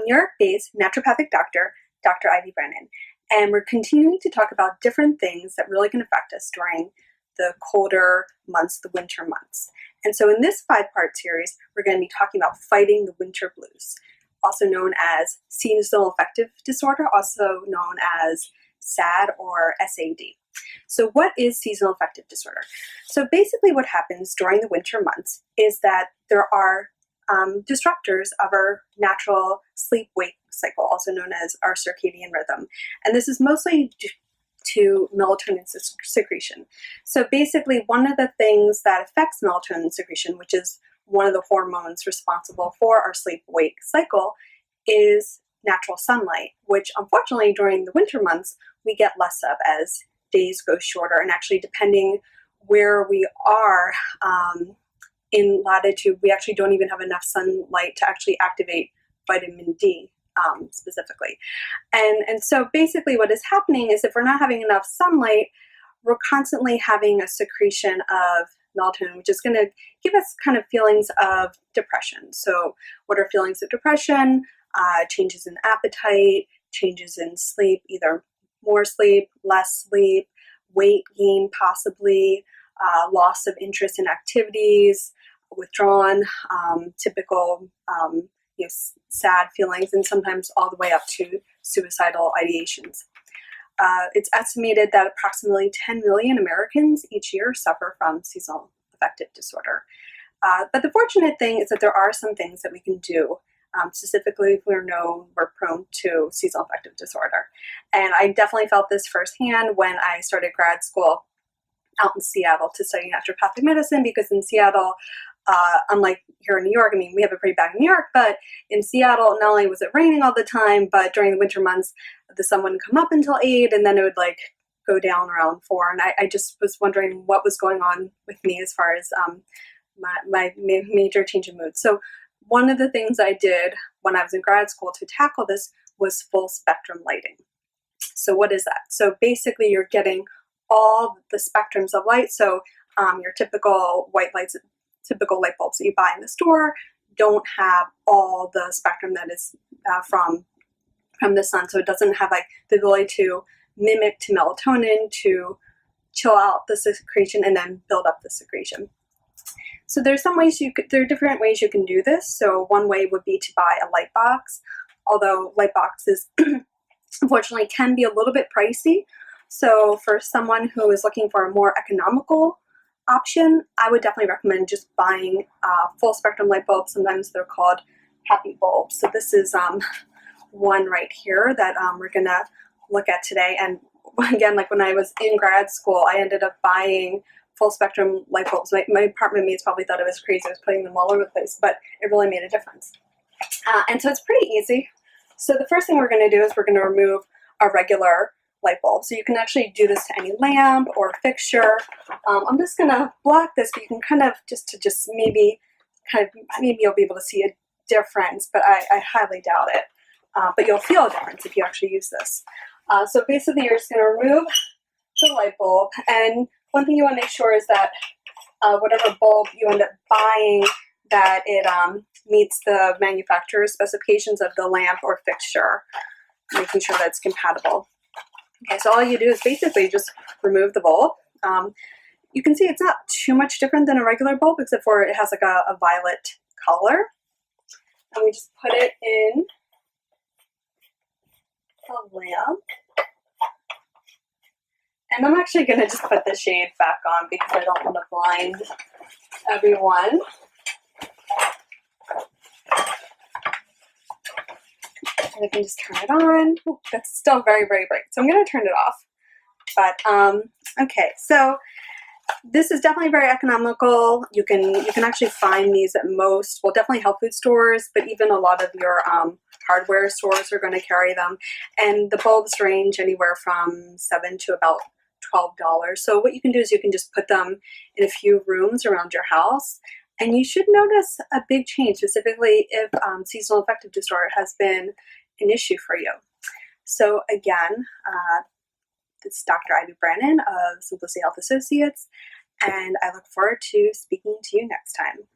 New York-based naturopathic doctor, Dr. Ivy Brennan, and we're continuing to talk about different things that really can affect us during the colder months, the winter months. And so in this 5-part series, we're going to be talking about fighting the winter blues, also known as seasonal affective disorder, also known as SAD or SAD. So what is seasonal affective disorder? So basically what happens during the winter months is that there are disruptors of our natural sleep-wake cycle, also known as our circadian rhythm. And this is mostly due to melatonin secretion. So basically one of the things that affects melatonin secretion, which is one of the hormones responsible for our sleep-wake cycle, is natural sunlight, which unfortunately during the winter months we get less of as days go shorter, and actually depending where we are in latitude, we actually don't even have enough sunlight to actually activate vitamin D specifically. And so basically what is happening is if we're not having enough sunlight, we're constantly having a secretion of melatonin, which is going to give us kind of feelings of depression. So what are feelings of depression? Changes in appetite, changes in sleep, either more sleep, less sleep, weight gain possibly, loss of interest in activities, withdrawn, typical sad feelings, and sometimes all the way up to suicidal ideations. It's estimated that approximately 10 million Americans each year suffer from seasonal affective disorder. But the fortunate thing is that there are some things that we can do, specifically if we're prone to seasonal affective disorder. And I definitely felt this firsthand when I started grad school out in Seattle to study naturopathic medicine, because in Seattle, unlike here in New York, I mean, we have it pretty bad in New York, but in Seattle, not only was it raining all the time, but during the winter months, the sun wouldn't come up until 8, and then it would like go down around 4. And I just was wondering what was going on with me as far as my major change in mood. So one of the things I did when I was in grad school to tackle this was full spectrum lighting. So what is that? So basically you're getting all the spectrums of light. So your typical white lights, typical light bulbs that you buy in the store don't have all the spectrum that is from the sun. So it doesn't have like the ability to mimic to melatonin to chill out the secretion and then build up the secretion. So there are different ways you can do this. So one way would be to buy a light box, although light boxes unfortunately can be a little bit pricey. So for someone who is looking for a more economical option, I would definitely recommend just buying full spectrum light bulbs. Sometimes they're called happy bulbs. So this is one right here that we're gonna look at today. And again, like when I was in grad school, I ended up buying full spectrum light bulbs. My apartment mates probably thought I was crazy. I was putting them all over the place, but it really made a difference. And so it's pretty easy. So the first thing we're going to do is we're going to remove a regular light bulb. So you can actually do this to any lamp or fixture. I'm just going to block this, but you can kind of maybe you'll be able to see a difference, but I highly doubt it. But you'll feel a difference if you actually use this. So basically you're just going to remove the light bulb, and one thing you want to make sure is that whatever bulb you end up buying, that it meets the manufacturer's specifications of the lamp or fixture, making sure that it's compatible. Okay, so all you do is basically just remove the bulb. You can see it's not too much different than a regular bulb, except for it has like a violet color. And we just put it in a lamp. And I'm actually going to just put the shade back on because I don't want to blind everyone. And I can just turn it on. Ooh, that's still very, very bright. So I'm going to turn it off. But, okay, so this is definitely very economical. You can actually find these at most, well, definitely health food stores, but even a lot of your hardware stores are going to carry them. And the bulbs range anywhere from $7 to about $12. So what you can do is you can just put them in a few rooms around your house, and you should notice a big change, specifically if seasonal affective disorder has been an issue for you. So again, this is Dr. Ivy Brennan of Simplicity Health Associates, and I look forward to speaking to you next time.